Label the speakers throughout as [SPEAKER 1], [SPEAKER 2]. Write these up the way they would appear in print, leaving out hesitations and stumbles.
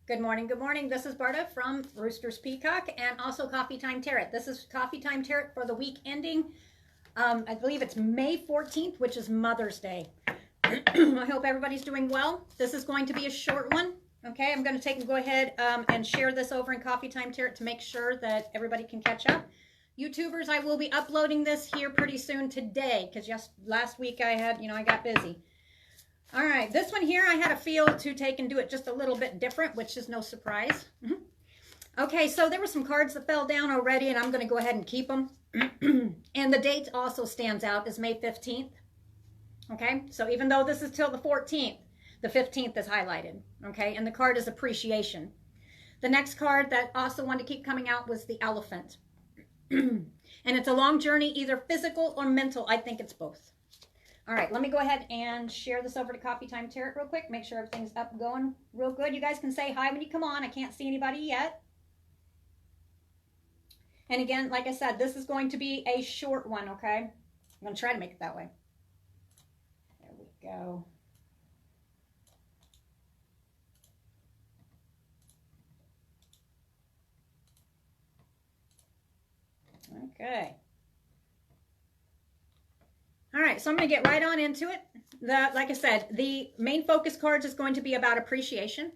[SPEAKER 1] Good morning, good morning. This is Barda from Roosters Peacock and also Coffee Time Tarot. This is Coffee Time Tarot for the week ending, I believe it's May 14th, which is Mother's Day. I hope everybody's doing well. This is going to be a short one. Okay, I'm going to go ahead and share this over in Coffee Time Tarot to make sure that everybody can catch up. YouTubers, I will be uploading this here pretty soon today because last week I got busy. All right, this one here, I had a feel to take and do it just a little bit different, which is no surprise. Okay, so there were some cards that fell down already, and I'm going to go ahead and keep them. And the date also stands out as May 15th. Okay, so even though this is till the 14th, the 15th is highlighted. Okay, and the card is appreciation. The next card that also wanted to keep coming out was the elephant. And it's a long journey, either physical or mental. I think it's both. All right, let me go ahead and share this over to Coffee Time Tarot real quick. Make sure everything's up going real good. You guys can say hi when you come on. I can't see anybody yet. And again, like I said, this is going to be a short one, okay? I'm going to try to make it that way. There we go. Okay. All right, so I'm going to get right on into it. Like I said, the main focus cards is going to be about appreciation.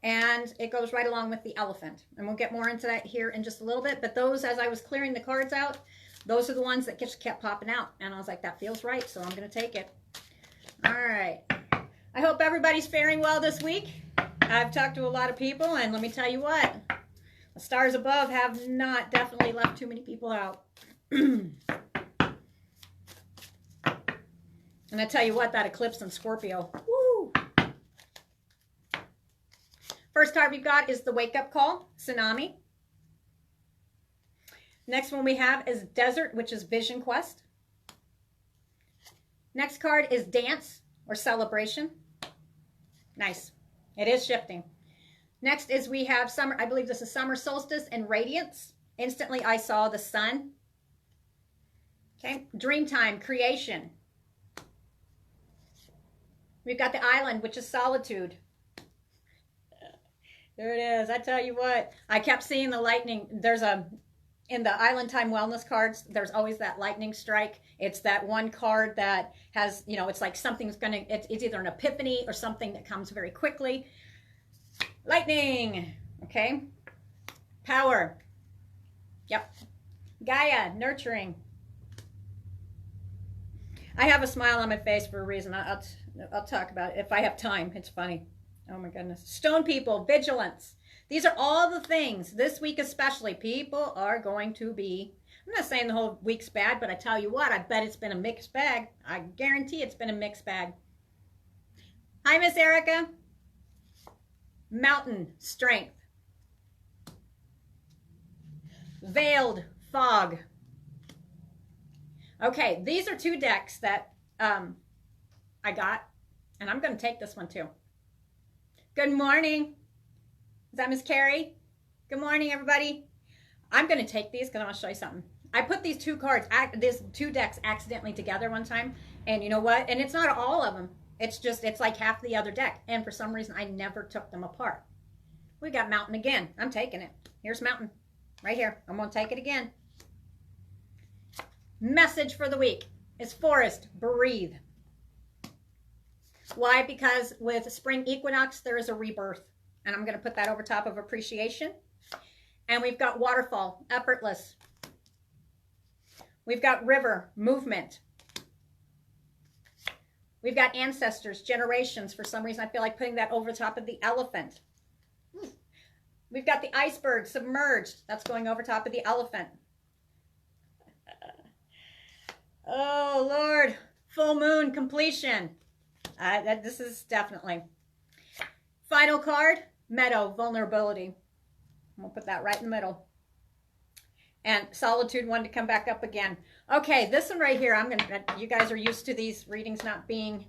[SPEAKER 1] And it goes right along with the elephant. And we'll get more into that here in just a little bit. But those, as I was clearing the cards out, those are the ones that just kept popping out. And I was like, that feels right, so I'm going to take it. All right. I hope everybody's faring well this week. I've talked to a lot of people, and let me tell you what. The stars above have not definitely left too many people out. And I tell you what, that eclipse in Scorpio. Woo! First card we've got is the Wake Up Call, Tsunami. Next one we have is Desert, which is Vision Quest. Next card is Dance or Celebration. Nice. It is shifting. Next is we have Summer. I believe this is Summer Solstice and Radiance. Instantly I saw the sun. Okay. Dreamtime, Creation. We've got the Island, which is Solitude. There it is. I tell you what, I kept seeing the lightning. In the Island Time Wellness cards, there's always that lightning strike. It's that one card that has, it's like something's it's either an epiphany or something that comes very quickly. Lightning. Okay. Power. Yep. Gaia, nurturing. I have a smile on my face for a reason. I'll talk about it if I have time. It's funny. Oh my goodness. Stone people, vigilance. These are all the things this week especially people are going to be. I'm not saying the whole week's bad, but I tell you what, I bet it's been a mixed bag. I guarantee it's been a mixed bag. Hi, Miss Erica. Mountain, strength. Veiled, fog. Okay, these are two decks that I got, and I'm going to take this one too. Good morning. Is that Miss Carrie? Good morning, everybody. I'm going to take these because I want to show you something. I put these two decks accidentally together one time, and you know what? And it's not all of them. It's like half the other deck, and for some reason I never took them apart. We got Mountain again. I'm taking it. Here's Mountain right here. I'm going to take it again. Message for the week is Forest, breathe. Why? Because with spring equinox, there is a rebirth. And I'm going to put that over top of appreciation. And we've got waterfall, effortless. We've got river, movement. We've got ancestors, generations. For some reason, I feel like putting that over top of the elephant. We've got the iceberg, submerged. That's going over top of the elephant. Oh, Lord. Full moon, completion. This is definitely. Final card, meadow, vulnerability. We'll put that right in the middle. And solitude wanted to come back up again. Okay, this one right here, you guys are used to these readings not being,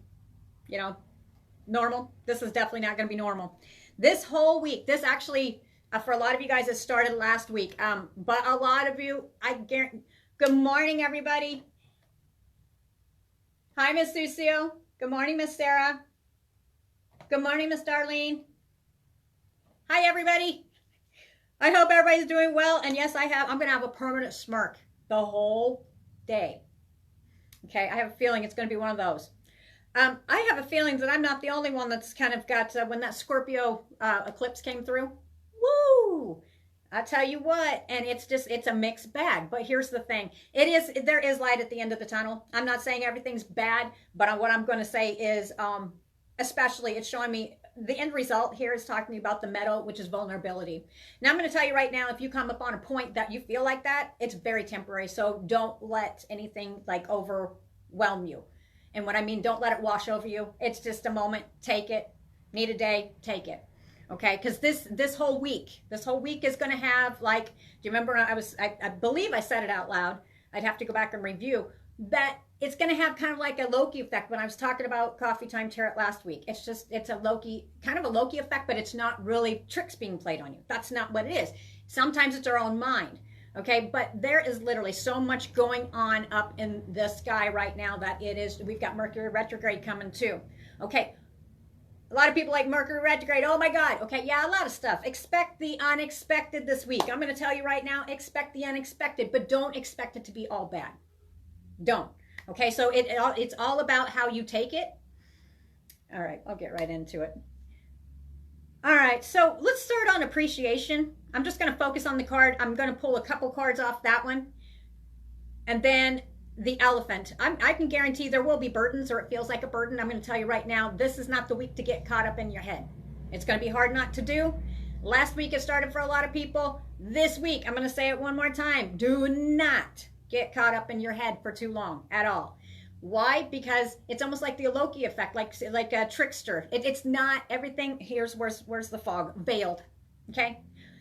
[SPEAKER 1] normal. This is definitely not going to be normal. This whole week, this actually, for a lot of you guys, it started last week. But a lot of you, I guarantee. Good morning, everybody. Hi, Miss Lucille. Good morning, Miss Sarah. Good morning, Miss Darlene. Hi, everybody. I hope everybody's doing well. And yes, I'm going to have a permanent smirk the whole day. Okay, I have a feeling it's going to be one of those. I have a feeling that I'm not the only one that's kind of got, when that Scorpio eclipse came through, woo! I tell you what, and it's a mixed bag. But here's the thing. There is light at the end of the tunnel. I'm not saying everything's bad, but what I'm going to say is, especially it's showing me the end result here is talking about the meadow, which is vulnerability. Now I'm going to tell you right now, if you come up on a point that you feel like that, it's very temporary. So don't let anything like overwhelm you. And what I mean, don't let it wash over you. It's just a moment. Take it. Need a day. Take it. Okay, because this whole week is going to have, like, do you remember I believe I said it out loud. I'd have to go back and review that. It's going to have kind of like a Loki effect when I was talking about Coffee Time Tarot last week. It's a Loki, kind of a Loki effect, but it's not really tricks being played on you. That's not what it is. Sometimes it's our own mind. Okay, but there is literally so much going on up in the sky right now that we've got Mercury retrograde coming too. Okay. A lot of people like Mercury retrograde. Oh my God. Okay, yeah, a lot of stuff. Expect the unexpected this week. I'm going to tell you right now, expect the unexpected, but don't expect it to be all bad. Don't. Okay, so it's all about how you take it. All right, I'll get right into it. All right, so let's start on appreciation. I'm just going to focus on the card. I'm going to pull a couple cards off that one. And then the elephant. I can guarantee there will be burdens, or it feels like a burden. I'm going to tell you right now, this is not the week to get caught up in your head. It's going to be hard not to do. Last week it started for a lot of people. This week, I'm going to say it one more time. Do not get caught up in your head for too long at all. Why? Because it's almost like the Loki effect, like a trickster. It's not everything. Where's the fog? Veiled. Okay?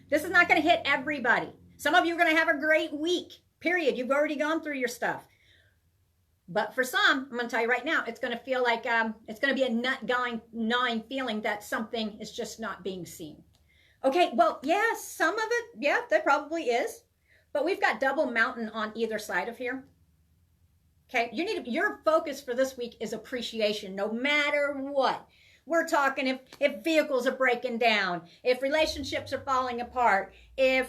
[SPEAKER 1] This is not going to hit everybody. Some of you are going to have a great week, period. You've already gone through your stuff. But for some, I'm going to tell you right now, it's going to feel like it's going to be a gnawing feeling that something is just not being seen. Okay, well, yeah, some of it, yeah, there probably is. But we've got double mountain on either side of here. Okay, your focus for this week is appreciation, no matter what. We're talking if vehicles are breaking down, if relationships are falling apart, I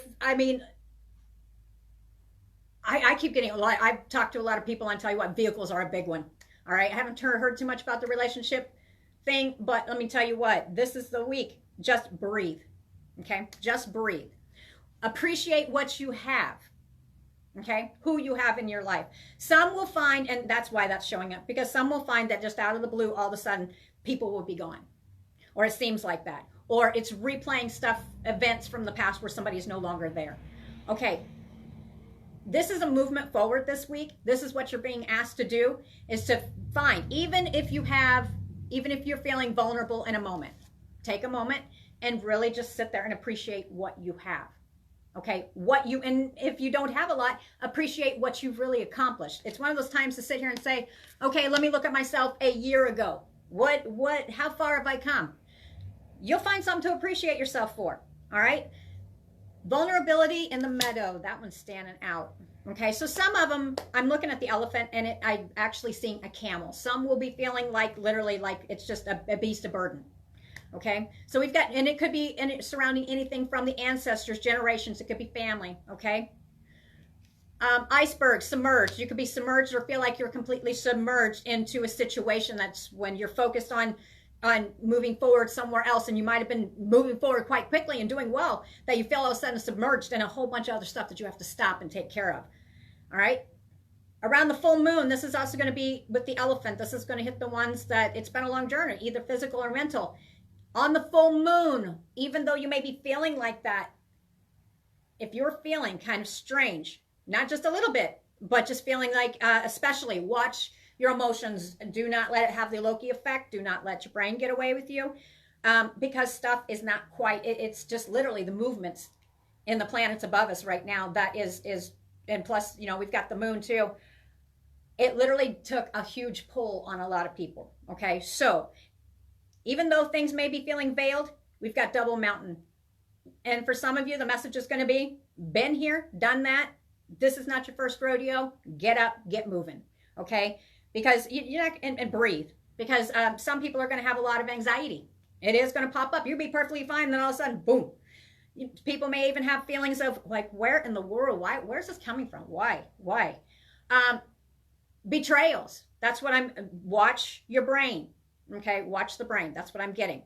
[SPEAKER 1] keep getting I've talked to a lot of people, and I tell you what, vehicles are a big one. All right, I haven't heard too much about the relationship thing, but let me tell you what, this is the week. Just breathe. Okay, just breathe. Appreciate what you have. Okay, who you have in your life. Some will find, and that's why that's showing up, because some will find that just out of the blue, all of a sudden, people will be gone. Or it seems like that. Or it's replaying events from the past where somebody is no longer there. Okay, this is a movement forward this week. This is what you're being asked to do, is to find, even if you're feeling vulnerable in a moment, take a moment and really just sit there and appreciate what you have. Okay, and if you don't have a lot, appreciate what you've really accomplished. It's one of those times to sit here and say, okay, let me look at myself a year ago. How far have I come? You'll find something to appreciate yourself for. All right. Vulnerability in the meadow. That one's standing out. Okay, so some of them, I'm looking at the elephant, and I'm actually seeing a camel. Some will be feeling like literally like it's just a beast of burden. Okay, so we've got, and it could be surrounding anything from the ancestors, generations. It could be family. Okay, iceberg, submerged. You could be submerged or feel like you're completely submerged into a situation. That's when you're focused on moving forward somewhere else, and you might have been moving forward quite quickly and doing well, that you feel all of a sudden submerged in a whole bunch of other stuff that you have to stop and take care of. All right. Around the full moon, this is also going to be with the elephant. This is going to hit the ones that it's been a long journey, either physical or mental. On the full moon, even though you may be feeling like that, if you're feeling kind of strange, not just a little bit, but just feeling like, especially watch your emotions. Do not let it have the Loki effect. Do not let your brain get away with you, because stuff is not quite, it's just literally the movements in the planets above us right now. That is, and plus, we've got the moon too. It literally took a huge pull on a lot of people. Okay, so even though things may be feeling veiled, we've got double mountain. And for some of you, the message is going to be, been here, done that. This is not your first rodeo. Get up, get moving. Okay, because you're not, and breathe. Because some people are going to have a lot of anxiety. It is going to pop up. You'll be perfectly fine. Then all of a sudden, boom. People may even have feelings of like, where in the world? Why? Where's this coming from? Why? Betrayals. That's what watch your brain. Okay. Watch the brain. That's what I'm getting.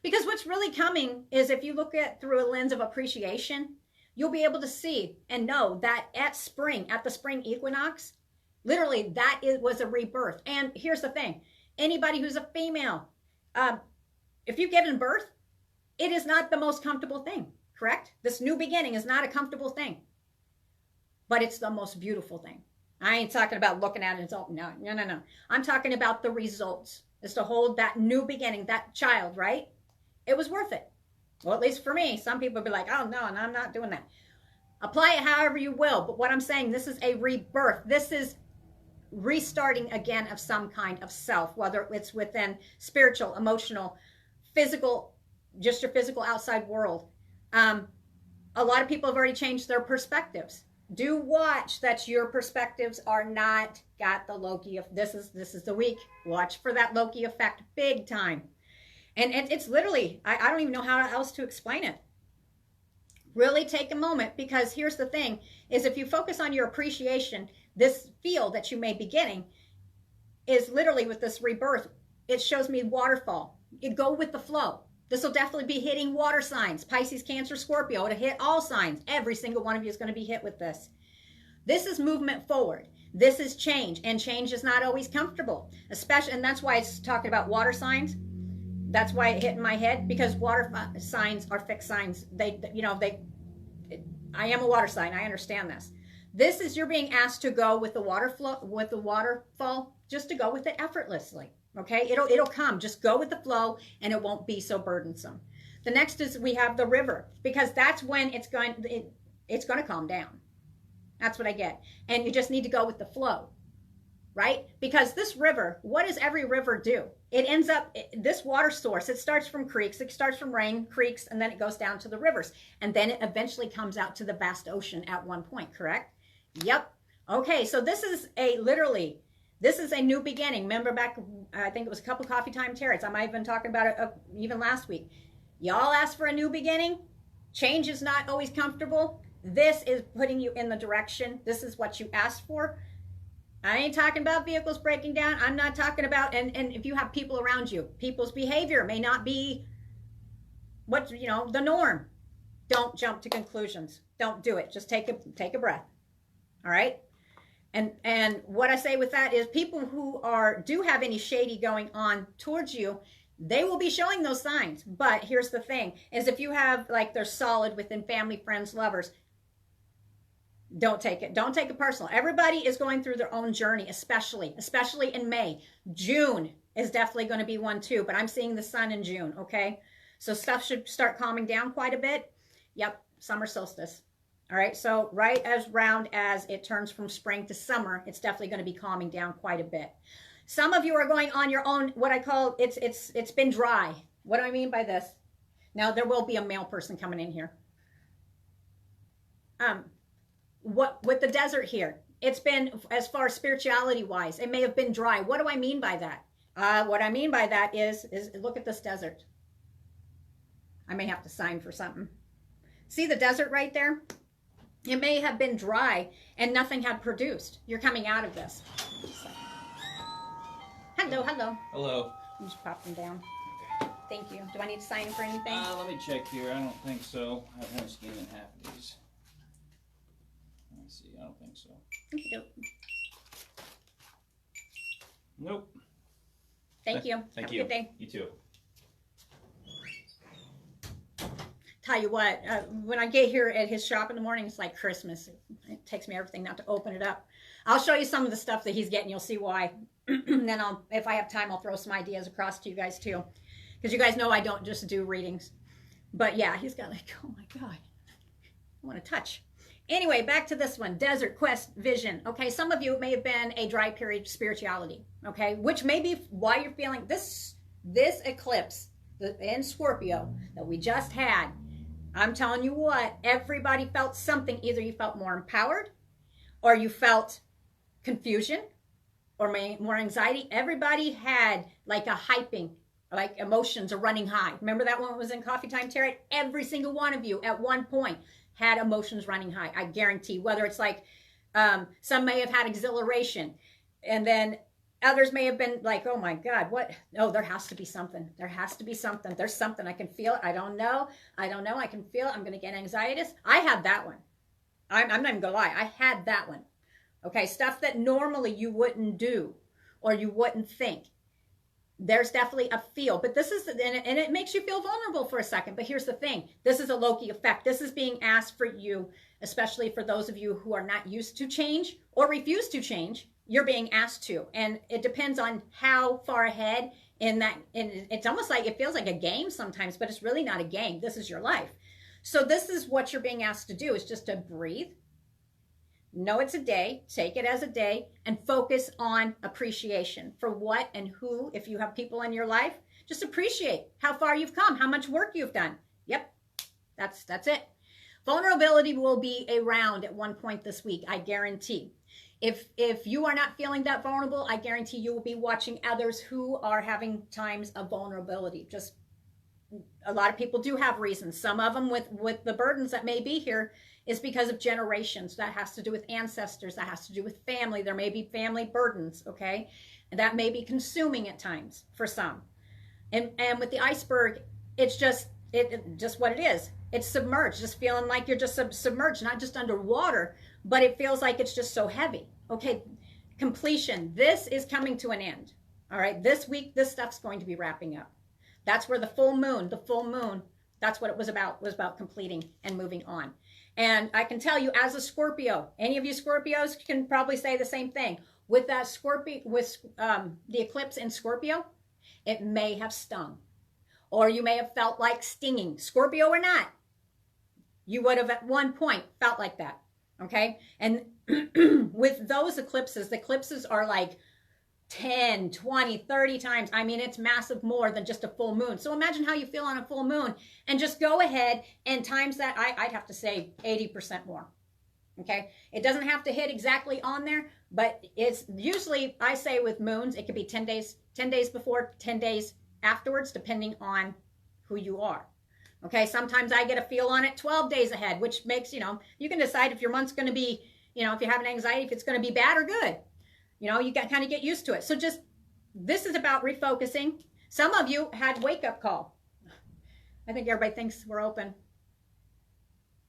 [SPEAKER 1] Because what's really coming is if you look at through a lens of appreciation, you'll be able to see and know that at the spring equinox, literally was a rebirth. And here's the thing. Anybody who's a female, if you've given birth, it is not the most comfortable thing, correct? This new beginning is not a comfortable thing, but it's the most beautiful thing. I ain't talking about looking at it and all, no. I'm talking about the results, is to hold that new beginning, that child, right? It was worth it. Well, at least for me. Some people be like, oh, no, and I'm not doing that. Apply it however you will. But what I'm saying, this is a rebirth. This is restarting again of some kind of self, whether it's within spiritual, emotional, physical, just your physical outside world. A lot of people have already changed their perspectives. Do watch that your perspectives are not got the Loki of this is the week. Watch for that Loki effect big time. And it's literally, I don't even know how else to explain it. Really take a moment, because here's the thing, is if you focus on your appreciation, this field that you may be getting is literally with this rebirth. It shows me waterfall. You go with the flow. This will definitely be hitting water signs, Pisces, Cancer, Scorpio. It'll hit all signs. Every single one of you is going to be hit with this. This is movement forward. This is change, and change is not always comfortable, especially, and that's why it's talking about water signs. That's why it hit in my head, because water signs are fixed signs. I am a water sign. I understand this. This is you're being asked to go with the water flow, with the waterfall, just to go with it effortlessly. Okay, it'll come. Just go with the flow, and it won't be so burdensome. The next is we have the river, because that's when it's going to calm down. That's what I get, and you just need to go with the flow, right? Because this river, what does every river do? It ends up, this water source, it starts from creeks, it starts from rain, creeks, and then it goes down to the rivers. And then it eventually comes out to the vast ocean at one point, correct? Yep. Okay, so this is a new beginning. Remember back, I think it was a couple coffee time tarots. I might have been talking about it even last week. Y'all asked for a new beginning. Change is not always comfortable. This is putting you in the direction. This is what you asked for. I ain't talking about vehicles breaking down. I'm not talking about, and if you have people around you, people's behavior may not be the norm. Don't jump to conclusions. Don't do it. Just take a breath. All right? And what I say with that is people who do have any shady going on towards you, they will be showing those signs. But here's the thing, is if you have, like, they're solid within family, friends, lovers, don't take it personal. Everybody is going through their own journey, especially in May. June is definitely going to be one too, but I'm seeing the sun in June, okay? So stuff should start calming down quite a bit. Yep, summer solstice. All right, so right as round as it turns from spring to summer, it's definitely going to be calming down quite a bit. Some of you are going on your own, what I call, it's been dry. What do I mean by this? Now, there will be a male person coming in here. What with the desert here, it's been, as far as spirituality wise, it may have been dry. What do I mean by that? What I mean by that is look at this desert. I may have to sign for something. See the desert right there? It may have been dry and nothing had produced. You're coming out of this. Hello.
[SPEAKER 2] Hello.
[SPEAKER 1] I'm just pop them down. Okay. Thank you. Do I need to sign for anything?
[SPEAKER 2] Let me check here. I don't think so. I've only scanned in half of these. Let's see. I don't think so. Nope.
[SPEAKER 1] Thank you.
[SPEAKER 2] Thank
[SPEAKER 1] Have
[SPEAKER 2] you.
[SPEAKER 1] A good day.
[SPEAKER 2] You too.
[SPEAKER 1] Tell you what, when I get here at his shop in the morning, it's like Christmas. It takes me everything not to open it up. I'll show you some of the stuff that he's getting. You'll see why. And then if I have time, I'll throw some ideas across to you guys too. Because you guys know I don't just do readings. But yeah, he's got like, oh my God, I want to touch. Anyway, back to this one, Desert Quest Vision. Okay, some of you may have been a dry period spirituality, okay, which may be why you're feeling this eclipse in Scorpio that we just had. I'm telling you what, everybody felt something. Either you felt more empowered, or you felt confusion, or more anxiety. Everybody had like a hyping like emotions are running high. Remember that one was in Coffee Time Tarot? Every single one of you at one point had emotions running high. I guarantee, whether it's like some may have had exhilaration, and then others may have been like, oh my God, what? No, there has to be something. There has to be something. There's something. I can feel it. I don't know. I can feel it. I'm going to get anxiety. I had that one. I'm not even going to lie. I had that one. Okay, stuff that normally you wouldn't do or you wouldn't think. There's definitely a feel, but this is, and it makes you feel vulnerable for a second. But here's the thing. This is a Loki effect. This is being asked for you, especially for those of you who are not used to change or refuse to change. You're being asked to, and it depends on how far ahead in that. And it's almost like, it feels like a game sometimes, but it's really not a game. This is your life. So this is what you're being asked to do, is just to breathe. Know it's a day, take it as a day, and focus on appreciation for what and who. If you have people in your life, just appreciate how far you've come, how much work you've done. Yep, that's it. Vulnerability will be around at one point this week, I guarantee. If you are not feeling that vulnerable, I guarantee you will be watching others who are having times of vulnerability. Just a lot of people do have reasons. Some of them with the burdens that may be here is because of generations. That has to do with ancestors. That has to do with family. There may be family burdens, okay? And that may be consuming at times for some. And with the iceberg, it's just what it is. It's submerged, just feeling like you're just submerged, not just underwater, but it feels like it's just so heavy. Okay, completion. This is coming to an end. All right, this week, this stuff's going to be wrapping up. That's where the full moon, that's what it was about completing and moving on. And I can tell you, as a Scorpio, any of you Scorpios can probably say the same thing. With that Scorpio, with the eclipse in Scorpio, it may have stung. Or you may have felt like stinging. Scorpio or not, you would have at one point felt like that. Okay? And with those eclipses, the eclipses are like 10, 20, 30 times. I mean, it's massive more than just a full moon. So imagine how you feel on a full moon, and just go ahead and times that. I'd have to say 80% more. Okay. It doesn't have to hit exactly on there, but it's usually, I say with moons, it could be 10 days before, 10 days afterwards, depending on who you are. Okay. Sometimes I get a feel on it 12 days ahead, which makes, you can decide if your month's going to be, if you have an anxiety, if it's going to be bad or good. You got kind of get used to it. So this is about refocusing. Some of you had wake-up call. I think everybody thinks we're open.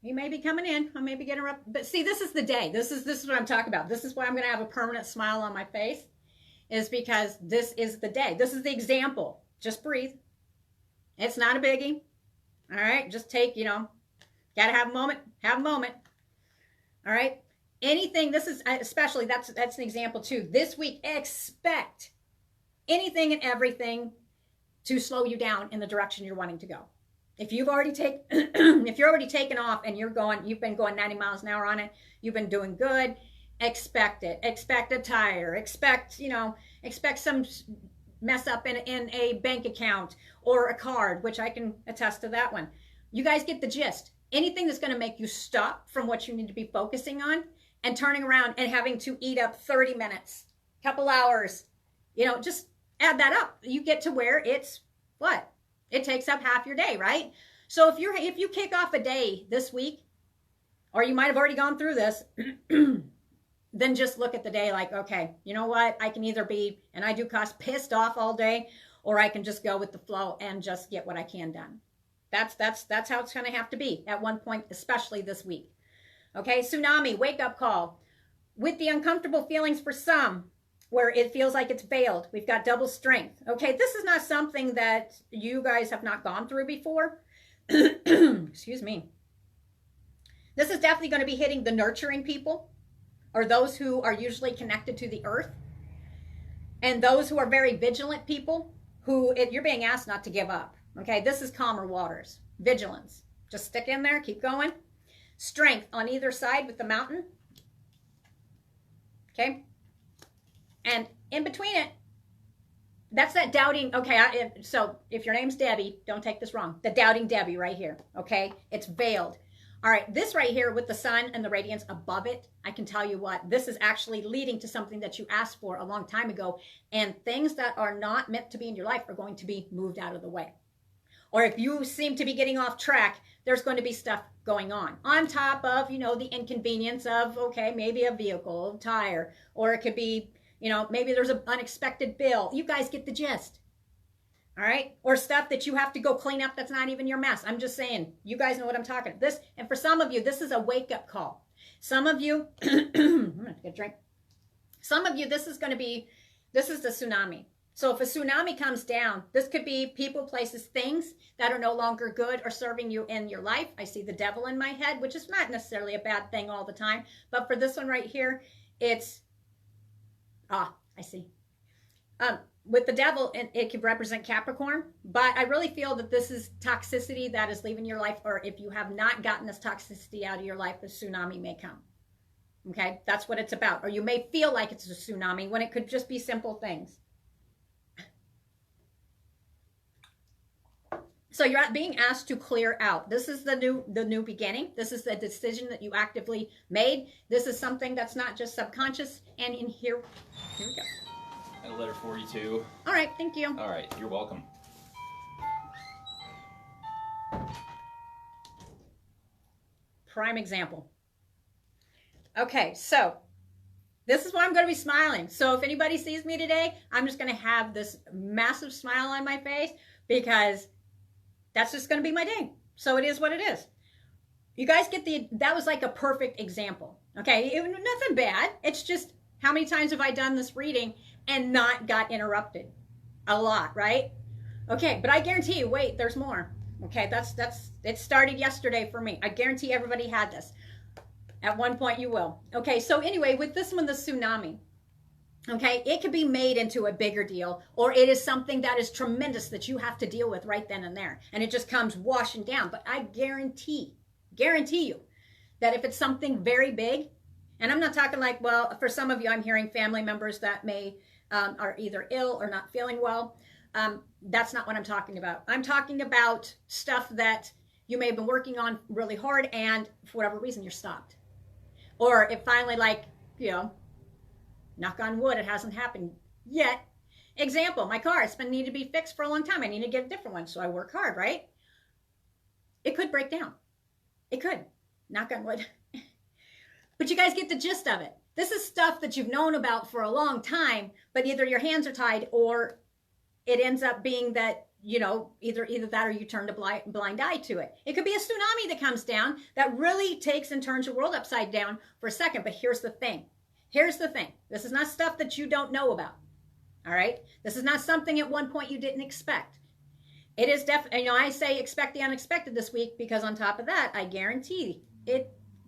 [SPEAKER 1] You may be coming in. I may be getting up. But see, this is the day. This is what I'm talking about. This is why I'm going to have a permanent smile on my face, is because this is the day. This is the example. Just breathe. It's not a biggie. All right. Just take, got to have a moment. Have a moment. All right. Anything, this is especially, that's an example too. This week, expect anything and everything to slow you down in the direction you're wanting to go. If you've already taken off and you've been going 90 miles an hour on it, you've been doing good, expect it. Expect a tire. Expect some mess up in a bank account or a card, which I can attest to that one. You guys get the gist. Anything that's going to make you stop from what you need to be focusing on and turning around and having to eat up 30 minutes, couple hours, just add that up. You get to where it's what? It takes up half your day, right? So if you kick off a day this week, or you might have already gone through this, then just look at the day like, okay, you know what? I can either be, and I do cost pissed off all day, or I can just go with the flow and just get what I can done. That's how it's going to have to be at one point, especially this week. Okay, tsunami, wake up call. With the uncomfortable feelings for some, where it feels like it's veiled, we've got double strength. Okay, this is not something that you guys have not gone through before. Excuse me. This is definitely going to be hitting the nurturing people, or those who are usually connected to the earth, and those who are very vigilant people, you're being asked not to give up. Okay, this is calmer waters. Vigilance. Just stick in there, keep going. Strength on either side with the mountain. Okay. And in between it, that's that doubting. Okay, so if your name's Debbie, don't take this wrong. The doubting Debbie right here. Okay, it's veiled. All right, this right here with the sun and the radiance above it, I can tell you what, this is actually leading to something that you asked for a long time ago, and things that are not meant to be in your life are going to be moved out of the way. Or if you seem to be getting off track, there's going to be stuff going on top of, you know, the inconvenience of, okay, maybe a vehicle, tire, or it could be, you know, maybe there's an unexpected bill. You guys get the gist. All right. Or stuff that you have to go clean up that's not even your mess. I'm just saying, you guys know what I'm talking about. This, and for some of you, this is a wake-up call. Some of you, I'm going to get a drink. Some of you, this is the tsunami. So if a tsunami comes down, this could be people, places, things that are no longer good or serving you in your life. I see the devil in my head, which is not necessarily a bad thing all the time. But for this one right here, it's, I see. With the devil, it could represent Capricorn, but I really feel that this is toxicity that is leaving your life, or if you have not gotten this toxicity out of your life, the tsunami may come. Okay, that's what it's about. Or you may feel like it's a tsunami when it could just be simple things. So you're being asked to clear out. This is the new beginning. This is the decision that you actively made. This is something that's not just subconscious. And in here we go.
[SPEAKER 2] And a letter for you too.
[SPEAKER 1] All right, thank you.
[SPEAKER 2] All right, you're welcome.
[SPEAKER 1] Prime example. Okay, so this is why I'm going to be smiling. So if anybody sees me today, I'm just going to have this massive smile on my face because that's just going to be my day. So it is what it is. You guys get that was like a perfect example. Okay, nothing bad. It's just how many times have I done this reading and not got interrupted? A lot, right? Okay, but I guarantee you, wait, there's more. Okay, it started yesterday for me. I guarantee everybody had this. At one point you will. Okay, so anyway, with this one, the tsunami. Okay, it could be made into a bigger deal, or it is something that is tremendous that you have to deal with right then and there, and it just comes washing down. But I guarantee you that if it's something very big, and I'm not talking like, well, for some of you, I'm hearing family members that may are either ill or not feeling well. That's not what I'm talking about. I'm talking about stuff that you may have been working on really hard, and for whatever reason, you're stopped, or it finally, like, you know, knock on wood, it hasn't happened yet. Example, my car, it's been needed to be fixed for a long time. I need to get a different one, so I work hard, right? It could break down. It could. Knock on wood. But you guys get the gist of it. This is stuff that you've known about for a long time, but either your hands are tied or it ends up being that, you know, either that or you turn a blind eye to it. It could be a tsunami that comes down that really takes and turns your world upside down for a second. But here's the thing. Here's the thing. This is not stuff that you don't know about. All right? This is not something at one point you didn't expect. It is definitely, you know, I say expect the unexpected this week because on top of that, I guarantee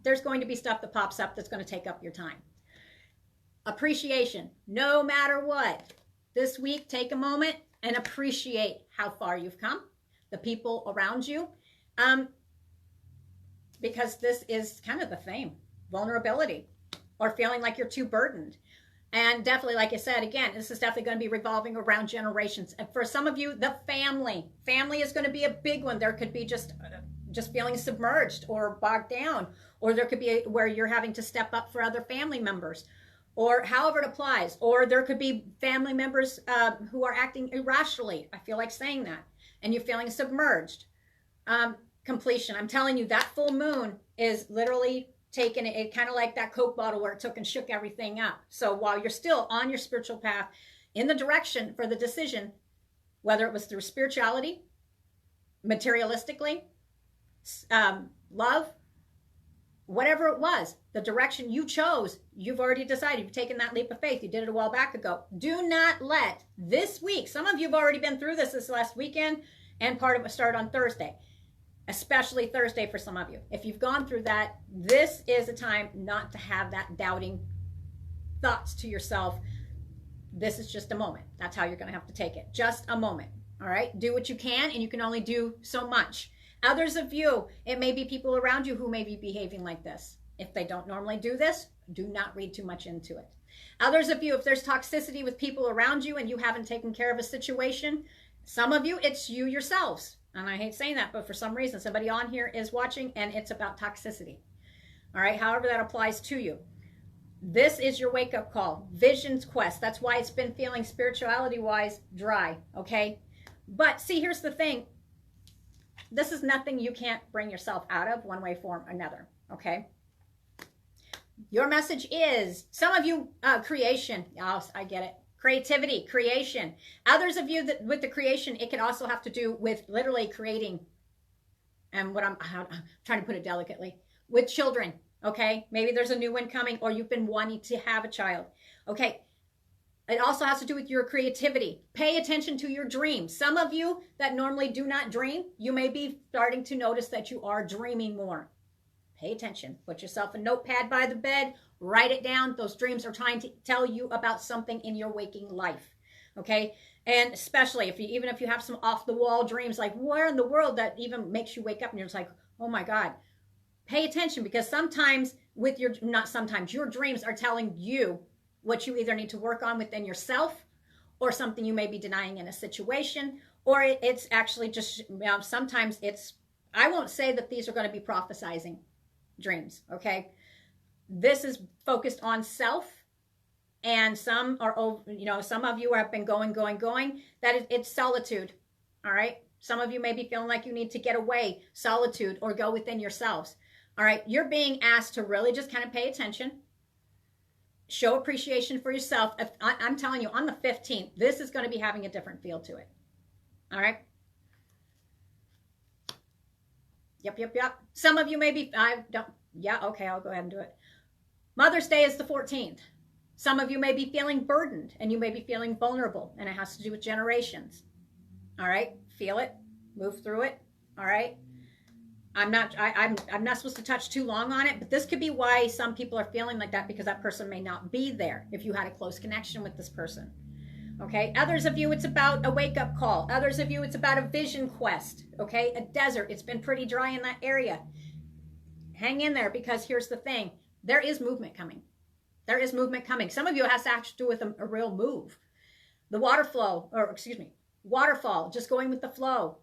[SPEAKER 1] there's going to be stuff that pops up that's going to take up your time. Appreciation. No matter what. This week, take a moment and appreciate how far you've come, the people around you, because this is kind of the theme. Vulnerability. Or feeling like you're too burdened. And definitely, like I said, again, this is definitely going to be revolving around generations. And for some of you, the family. Family is going to be a big one. There could be just feeling submerged or bogged down. Or there could be where you're having to step up for other family members. Or however it applies. Or there could be family members who are acting irrationally. I feel like saying that. And you're feeling submerged. Completion. I'm telling you, that full moon is literally taken it kind of like that Coke bottle where it took and shook everything up. So while you're still on your spiritual path in the direction for the decision, whether it was through spirituality, materialistically, love, whatever it was, the direction you chose, you've already decided. You've taken that leap of faith. You did it a while back ago. Do not let this week, some of you have already been through this last weekend, and part of it started on Thursday. Especially Thursday for some of you. If you've gone through that, this is a time not to have that doubting thoughts to yourself. This is just a moment. That's how you're going to have to take it. Just a moment. All right? Do what you can, and you can only do so much. Others of you, it may be people around you who may be behaving like this. If they don't normally do this, do not read too much into it. Others of you, if there's toxicity with people around you and you haven't taken care of a situation, some of you, it's you yourselves. And I hate saying that, but for some reason, somebody on here is watching and it's about toxicity. All right, however that applies to you. This is your wake-up call. Vision's quest. That's why it's been feeling spirituality-wise dry, okay? But see, here's the thing. This is nothing you can't bring yourself out of one way, form, or another, okay? Your message is, some of you, creation. Oh, I get it. Creativity, creation. Others of you that with the creation, it can also have to do with literally creating. And what I'm trying to put it delicately, with children, okay? Maybe there's a new one coming, or you've been wanting to have a child, okay? It also has to do with your creativity. Pay attention to your dreams. Some of you that normally do not dream, you may be starting to notice that you are dreaming more. Pay attention. Put yourself a notepad by the bed. Write it down. Those dreams are trying to tell you about something in your waking life. Okay? And especially even if you have some off-the-wall dreams, like where in the world that even makes you wake up and you're just like, oh my God. Pay attention, because sometimes your dreams are telling you what you either need to work on within yourself, or something you may be denying in a situation, or it's actually just, sometimes I won't say that these are going to be prophesizing dreams, okay? This is focused on self, and some are, some of you have been going, that it's solitude, all right? Some of you may be feeling like you need to get away, solitude, or go within yourselves, all right? You're being asked to really just kind of pay attention, show appreciation for yourself. I'm telling you, on the 15th, this is going to be having a different feel to it, all right? Yep. Some of you may be, okay, I'll go ahead and do it. Mother's Day is the 14th. Some of you may be feeling burdened, and you may be feeling vulnerable, and it has to do with generations. All right, feel it, move through it. All right. I'm not supposed to touch too long on it, but this could be why some people are feeling like that, because that person may not be there if you had a close connection with this person. Okay, others of you, it's about a wake-up call. Others of you, it's about a vision quest. Okay, a desert. It's been pretty dry in that area. Hang in there, because here's the thing. There is movement coming. There is movement coming. Some of you, it has to actually do with a real move. The waterfall, just going with the flow.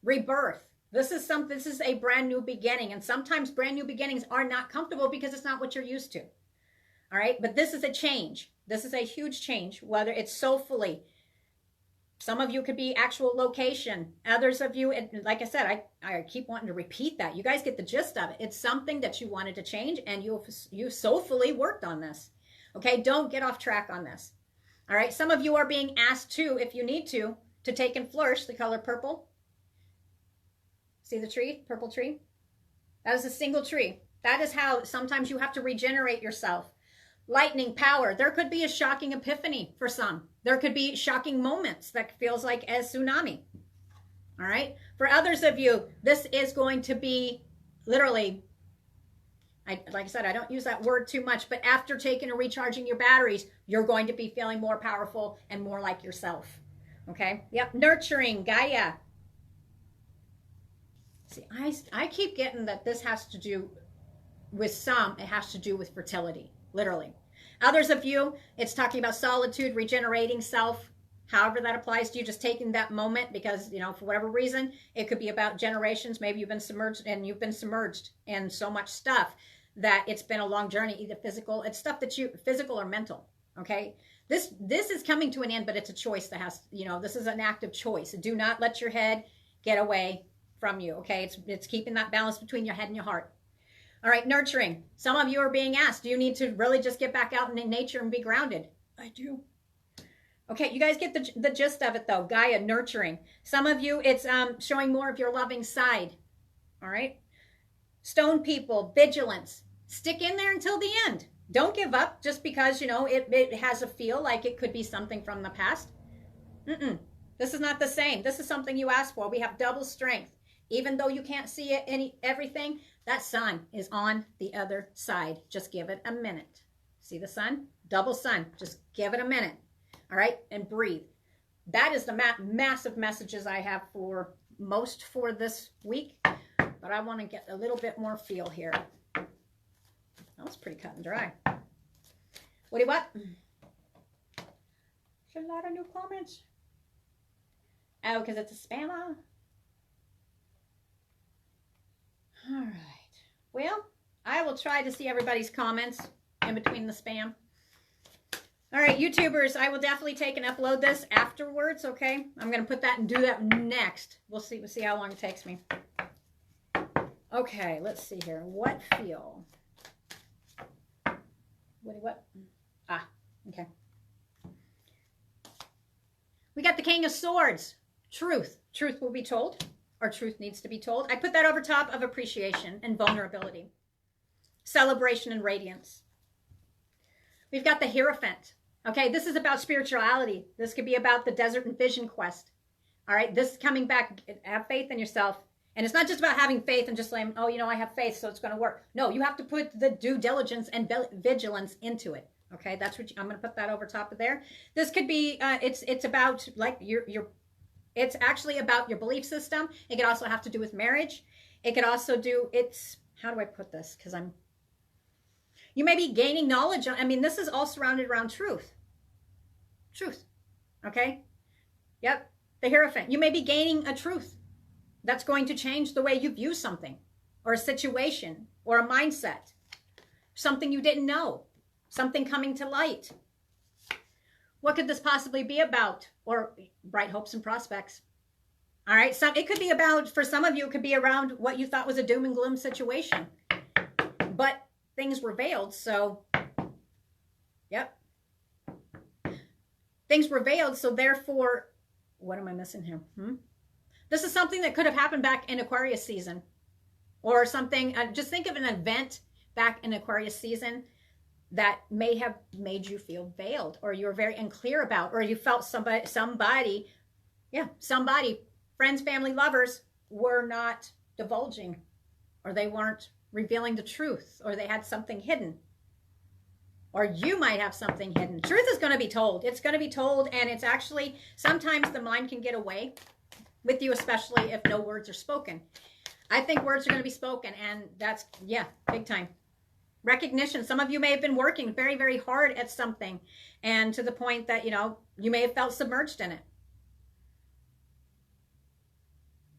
[SPEAKER 1] Rebirth. This is a brand new beginning. And sometimes brand new beginnings are not comfortable because it's not what you're used to. All right, but this is a change. This is a huge change, whether it's soulfully. Some of you could be actual location. Others of you, like I said, I keep wanting to repeat that. You guys get the gist of it. It's something that you wanted to change, and you soulfully worked on this. Okay, don't get off track on this. All right, some of you are being asked to, if you need to take and flourish the color purple. See the tree, purple tree? That is a single tree. That is how sometimes you have to regenerate yourself. Lightning, power. There could be a shocking epiphany for some. There could be shocking moments that feels like a tsunami. All right. For others of you, this is going to be literally, like I said, I don't use that word too much, but after taking and recharging your batteries, you're going to be feeling more powerful and more like yourself. Okay. Yep. Nurturing, Gaia. See, I keep getting that this has to do with it has to do with fertility. Literally. Others of you, it's talking about solitude, regenerating self, however that applies to you, just taking that moment because, for whatever reason, it could be about generations. Maybe you've been submerged in so much stuff that it's been a long journey, either physical, it's stuff that physical or mental. Okay. This is coming to an end, but it's a choice that has, this is an active choice. Do not let your head get away from you. Okay. It's keeping that balance between your head and your heart. All right, nurturing. Some of you are being asked, do you need to really just get back out in nature and be grounded? I do. Okay, you guys get the gist of it, though. Gaia, nurturing. Some of you, it's showing more of your loving side. All right? Stone people, vigilance. Stick in there until the end. Don't give up just because, it has a feel like it could be something from the past. This is not the same. This is something you asked for. We have double strength. Even though you can't see everything, that sun is on the other side. Just give it a minute. See the sun? Double sun. Just give it a minute. All right? And breathe. That is the massive messages I have for this week. But I want to get a little bit more feel here. That was pretty cut and dry. What? There's a lot of new comments. Oh, because it's a spammer. Well, I will try to see everybody's comments in between the spam. All right, YouTubers, I will definitely take and upload this afterwards, okay? I'm going to put that and do that next. We'll see how long it takes me. Okay, let's see here. What feel? What? Ah, okay. We got the King of Swords. Truth. Truth will be told, or truth needs to be told. I put that over top of appreciation and vulnerability. Celebration and radiance. We've got the Hierophant. Okay, this is about spirituality. This could be about the desert and vision quest. All right, this is coming back. Have faith in yourself. And it's not just about having faith and just saying, oh, I have faith, so it's going to work. No, you have to put the due diligence and vigilance into it. Okay, that's what I'm going to put that over top of there. This could be, it's about like it's actually about your belief system. It could also have to do with marriage. It could also how do I put this? Because you may be gaining knowledge. This is all surrounded around truth. Truth. Okay? Yep. The Hierophant. You may be gaining a truth that's going to change the way you view something or a situation or a mindset. Something you didn't know. Something coming to light. What could this possibly be about? Or bright hopes and prospects. All right. It could be about, for some of you, it could be around what you thought was a doom and gloom situation. But things were veiled, so, yep. Things were veiled, so therefore, what am I missing here? This is something that could have happened back in Aquarius season. Or something, just think of an event back in Aquarius season that may have made you feel veiled, or you were very unclear about, or you felt somebody, friends, family, lovers, were not divulging, or they weren't revealing the truth, or they had something hidden. Or you might have something hidden. Truth is going to be told. It's going to be told, and it's actually, sometimes the mind can get away with you, especially if no words are spoken. I think words are going to be spoken, and that's, big time. Recognition. Some of you may have been working very, very hard at something, and to the point that, you may have felt submerged in it.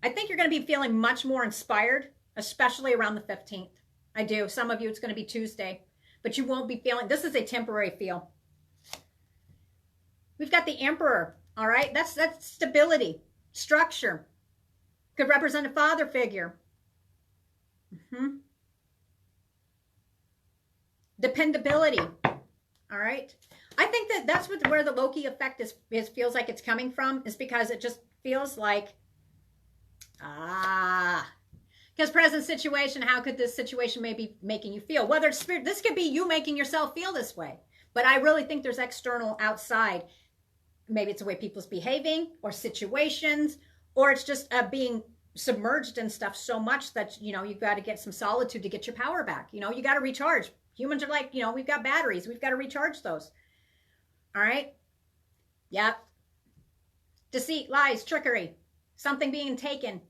[SPEAKER 1] I think you're going to be feeling much more inspired, especially around the 15th. I do. Some of you, it's going to be Tuesday, but you won't be feeling, this is a temporary feel. We've got the Emperor, all right? That's stability, structure. Could represent a father figure. Dependability, all right? I think that's where the Loki effect feels like it's coming from, is because it just feels like, because present situation, how could this situation maybe making you feel? Whether it's spirit, this could be you making yourself feel this way. But I really think there's external outside. Maybe it's the way people's behaving, or situations, or it's just being submerged in stuff so much that, you've got to get some solitude to get your power back. You got to recharge. Humans are like, we've got batteries. We've got to recharge those. All right? Yep. Deceit, lies, trickery, something being taken,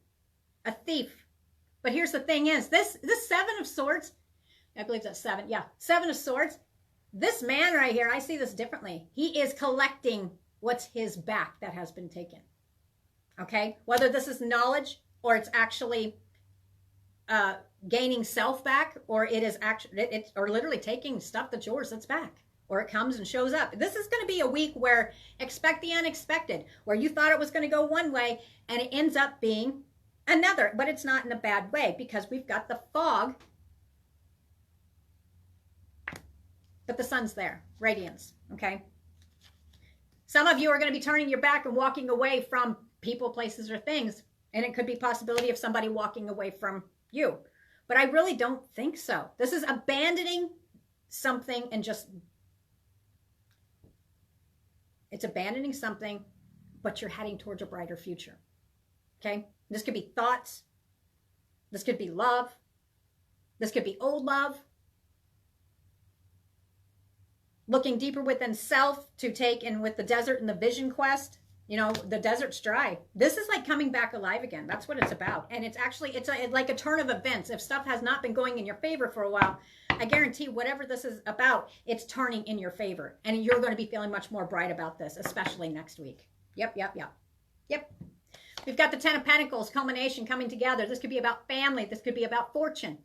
[SPEAKER 1] a thief. But here's the thing is, this Seven of Swords, I believe that's 7. Yeah, 7 of Swords. This man right here, I see this differently. He is collecting what's his back that has been taken. Okay? Whether this is knowledge, or it's actually gaining self back, or it is actually, or literally taking stuff that's yours that's back, or it comes and shows up. This is going to be a week where expect the unexpected, where you thought it was going to go one way and it ends up being another, but it's not in a bad way, because we've got the fog, but the sun's there, radiance. Okay. Some of you are going to be turning your back and walking away from people, places, or things, and it could be possibility of somebody walking away from you. But I really don't think so. This is abandoning something, and it's abandoning something, but you're heading towards a brighter future. Okay? This could be thoughts. This could be love. This could be old love. Looking deeper within self to take in with the desert and the vision quest. The desert's dry. This is like coming back alive again. That's what it's about. And it's actually, like a turn of events. If stuff has not been going in your favor for a while, I guarantee whatever this is about, it's turning in your favor. And you're going to be feeling much more bright about this, especially next week. Yep. We've got the 10 of Pentacles, culmination, coming together. This could be about family. This could be about fortune.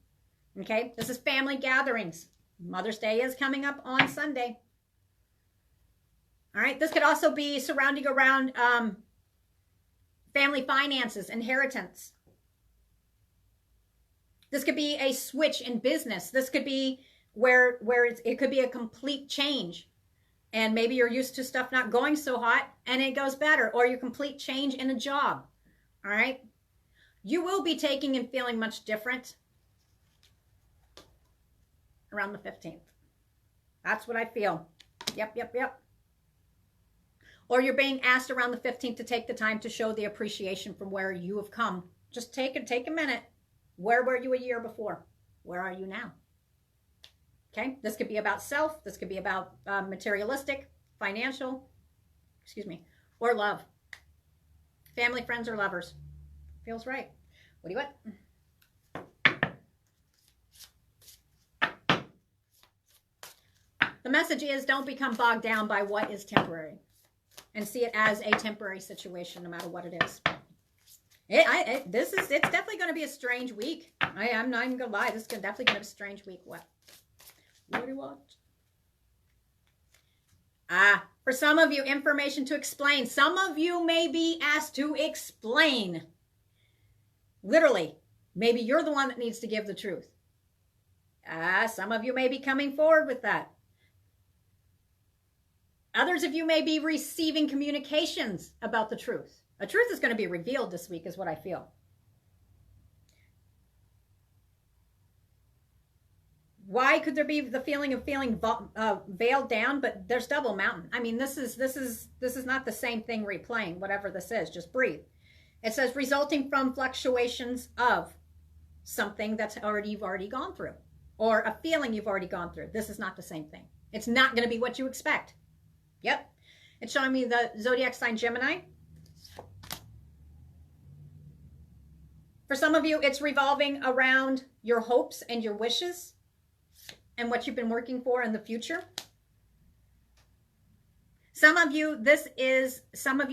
[SPEAKER 1] Okay, this is family gatherings. Mother's Day is coming up on Sunday. All right, this could also be surrounding around family finances, inheritance. This could be a switch in business. This could be where it could be a complete change. And maybe you're used to stuff not going so hot and it goes better, or your complete change in a job. All right, you will be taking and feeling much different around the 15th. That's what I feel. Yep. Or you're being asked around the 15th to take the time to show the appreciation from where you have come. Just take a minute. Where were you a year before? Where are you now? Okay, this could be about self. This could be about materialistic, financial, or love. Family, friends, or lovers. Feels right. What do you want? The message is, don't become bogged down by what is temporary, and see it as a temporary situation, no matter what it is. It's definitely going to be a strange week. I'm not even going to lie. This is definitely going to be a strange week. What do you want? For some of you, information to explain. Some of you may be asked to explain. Literally, maybe you're the one that needs to give the truth. Some of you may be coming forward with that. Others of you may be receiving communications about the truth. A truth is going to be revealed this week, is what I feel. Why could there be the feeling of feeling veiled down? But there's double mountain. I mean, this is not the same thing replaying. Whatever this is, just breathe. It says resulting from fluctuations of something that's you've already gone through, or a feeling you've already gone through. This is not the same thing. It's not going to be what you expect. Yep. It's showing me the zodiac sign Gemini. For some of you, it's revolving around your hopes and your wishes and what you've been working for in the future. Some of you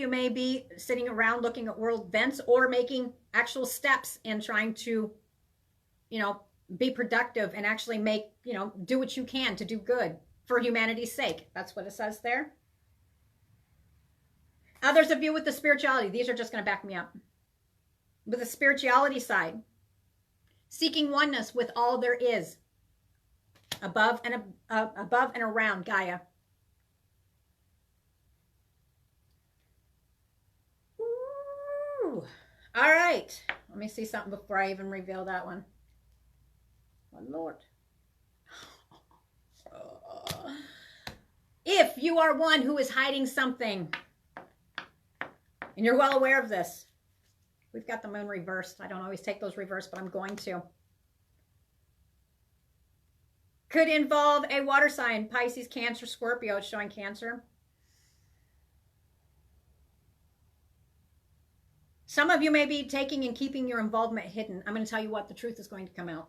[SPEAKER 1] may be sitting around looking at world events or making actual steps in trying to, be productive and actually do what you can to do good for humanity's sake. That's what it says there. Others of you with the spirituality, these are just going to back me up. With the spirituality side, seeking oneness with all there is, above and around Gaia. Ooh. All right. Let me see something before I even reveal that one. Oh, Lord. If you are one who is hiding something, and you're well aware of this, we've got the moon reversed. I don't always take those reversed, but I'm going to. Could involve a water sign, Pisces, Cancer, Scorpio. It's showing Cancer. Some of you may be taking and keeping your involvement hidden. I'm going to tell you what, the truth is going to come out.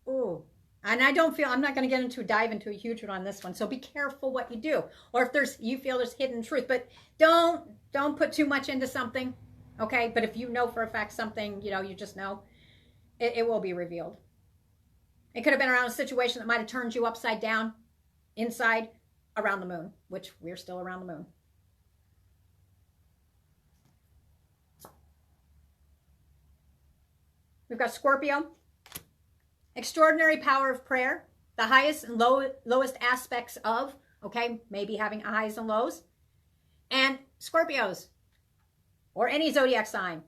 [SPEAKER 1] Ooh. And I'm not going to dive into a huge one on this one. So be careful what you do. Or if you feel there's hidden truth, but don't put too much into something. Okay. But if you know for a fact something, you just know, it will be revealed. It could have been around a situation that might have turned you upside down, inside, around the moon, which we're still around the moon. We've got Scorpio. Extraordinary power of prayer. The highest and lowest aspects of, maybe having highs and lows. And Scorpios, or any zodiac sign,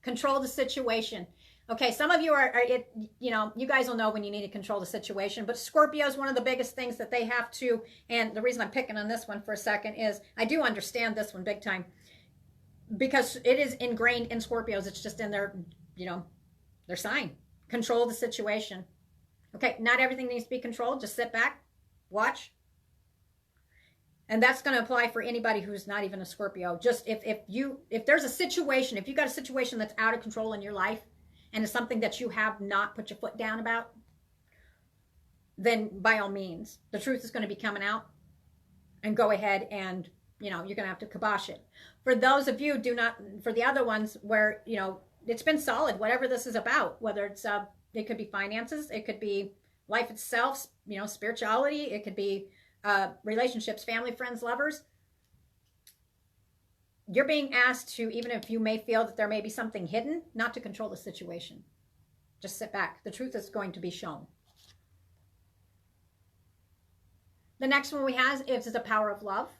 [SPEAKER 1] control the situation. Okay, some of you you guys will know when you need to control the situation, but Scorpio is one of the biggest things that they have to, and the reason I'm picking on this one for a second is I do understand this one big time because it is ingrained in Scorpios. It's just in their sign. Control the situation. Okay, not everything needs to be controlled. Just sit back, watch. And that's going to apply for anybody who's not even a Scorpio. Just if there's a situation, if you got a situation that's out of control in your life, and it's something that you have not put your foot down about, then by all means, the truth is going to be coming out, and go ahead and, you're going to have to kibosh it. For those of you, for the other ones where, it's been solid, whatever this is about, whether it's, it could be finances, it could be life itself, you know, spirituality, it could be relationships, family, friends, lovers. You're being asked to, even if you may feel that there may be something hidden, not to control the situation. Just sit back. The truth is going to be shown. The next one we have is the power of love.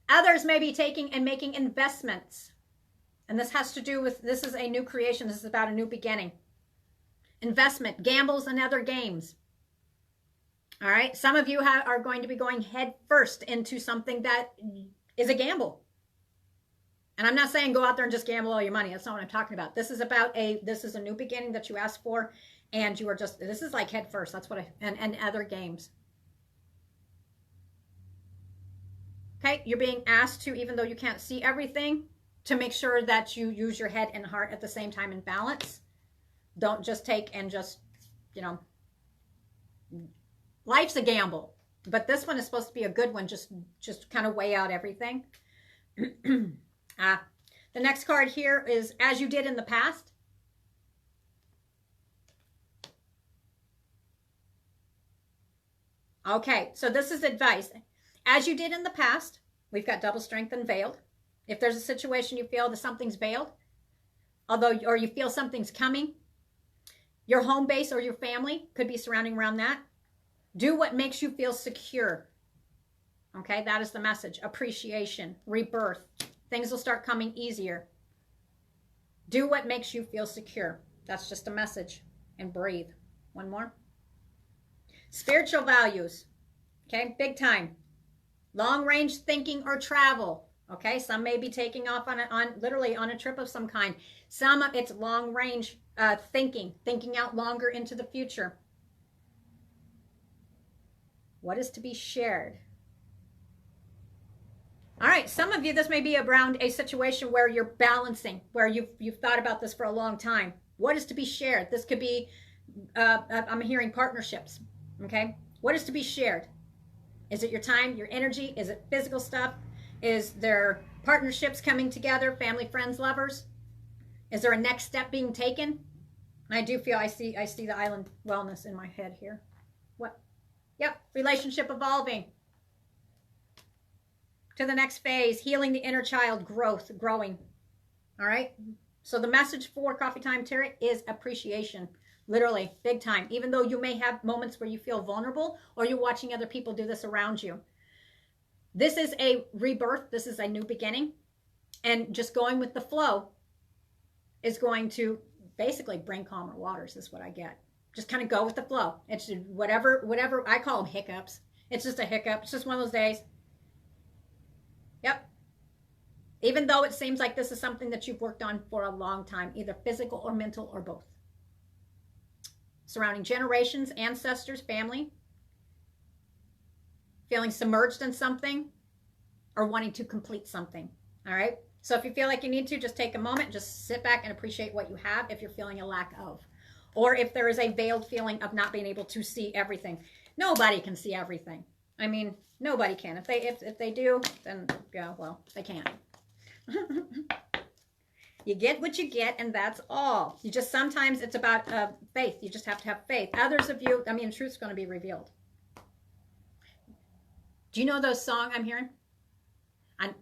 [SPEAKER 1] Others may be taking and making investments. And this has to do with, this is a new creation. This is about a new beginning. Investment, gambles, and other games. All right. Some of you are going to be going head first into something that is a gamble. And I'm not saying go out there and just gamble all your money. That's not what I'm talking about. This is about this is a new beginning that you asked for. And you are just, this is like head first. That's what and other games. Okay. You're being asked to, even though you can't see everything, to make sure that you use your head and heart at the same time in balance. Don't just take and just, you know, life's a gamble, but this one is supposed to be a good one. Just kind of weigh out everything. The next card here is as you did in the past. Okay, so this is advice. As you did in the past, we've got double strength and veiled. If there's a situation you feel that something's veiled, or you feel something's coming, your home base or your family could be surrounding around that. Do what makes you feel secure. Okay, that is the message. Appreciation, rebirth. Things will start coming easier. Do what makes you feel secure. That's just a message. And breathe. One more. Spiritual values. Okay, big time. Long range thinking or travel. Okay, some may be taking off literally on a trip of some kind. Some it's long range thinking out longer into the future. What is to be shared? All right, some of you, this may be around a situation where you're balancing, where you've thought about this for a long time. What is to be shared? This could be, I'm hearing partnerships, okay? What is to be shared? Is it your time, your energy? Is it physical stuff? Is there partnerships coming together, family, friends, lovers? Is there a next step being taken? I do feel I see the island wellness in my head here. What? Yep, relationship evolving to the next phase, healing the inner child, growing. All right. So the message for Coffee Time Tarot is appreciation, literally big time. Even though you may have moments where you feel vulnerable or you're watching other people do this around you. This is a rebirth. This is a new beginning. And just going with the flow is going to basically bring calmer waters, is what I get. Just kind of go with the flow. It's whatever I call them hiccups. It's just a hiccup. It's just one of those days. Yep. Even though it seems like this is something that you've worked on for a long time, either physical or mental or both. Surrounding generations, ancestors, family. Feeling submerged in something or wanting to complete something. All right. So if you feel like you need to, just take a moment, just sit back and appreciate what you have if you're feeling a lack of. Or if there is a veiled feeling of not being able to see everything. Nobody can see everything. I mean, nobody can. If they do, then yeah, well, they can't. You get what you get, and that's all. You just, sometimes it's about faith. You just have to have faith. Others of you, I mean, the truth's going to be revealed. Do you know those songs I'm hearing?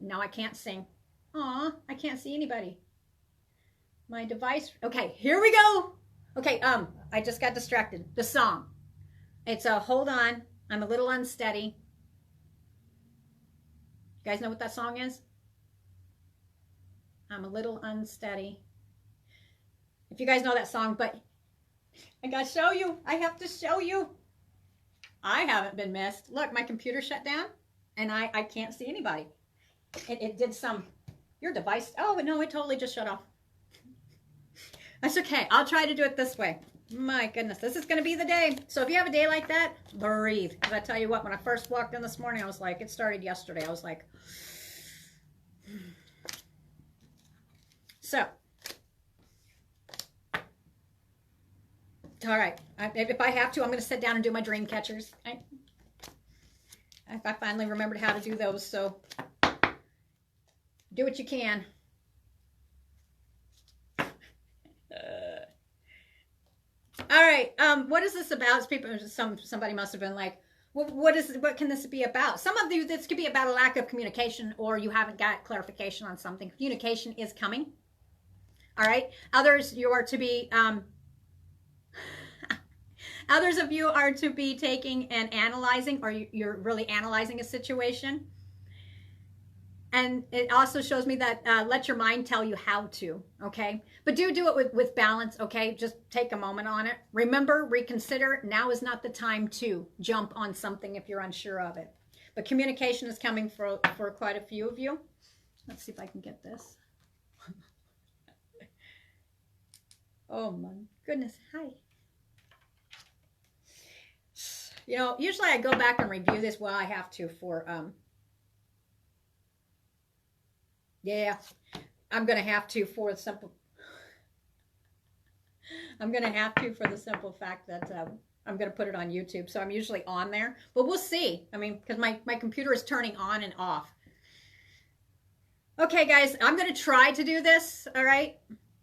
[SPEAKER 1] Now I can't sing. Aw, I can't see anybody. My device. Okay, here we go. Okay, I just got distracted. The song. It's a hold on. I'm a little unsteady. You guys know what that song is? I'm a little unsteady. If you guys know that song, but I gotta show you. I have to show you. I haven't been missed. Look, my computer shut down and I can't see anybody. It did some, your device. Oh, no, it totally just shut off. That's okay. I'll try to do it this way. My goodness, this is going to be the day. So if you have a day like that, breathe. Because I tell you what, when I first walked in this morning, I was like, it started yesterday. I was like, so. All right. If I have to, I'm going to sit down and do my dream catchers. I finally remembered how to do those. So do what you can. Okay, what is this about? People, somebody must have been like, well, what can this be about? Some of you, this could be about a lack of communication, or you haven't got clarification on something. Communication is coming. All right. Others, you are to be, others of you are to be taking and analyzing, or you're really analyzing a situation. And it also shows me that let your mind tell you how to, okay? But do it with balance, okay? Just take a moment on it. Remember, reconsider. Now is not the time to jump on something if you're unsure of it. But communication is coming for quite a few of you. Let's see if I can get this. Oh my goodness, hi. You know, usually I go back and review this. Well, I have to for, yeah, I'm going to have to for the simple, I'm going to have to for the simple fact that I'm going to put it on YouTube. So I'm usually on there, but we'll see. I mean, because my computer is turning on and off. Okay, guys, I'm going to try to do this. All right.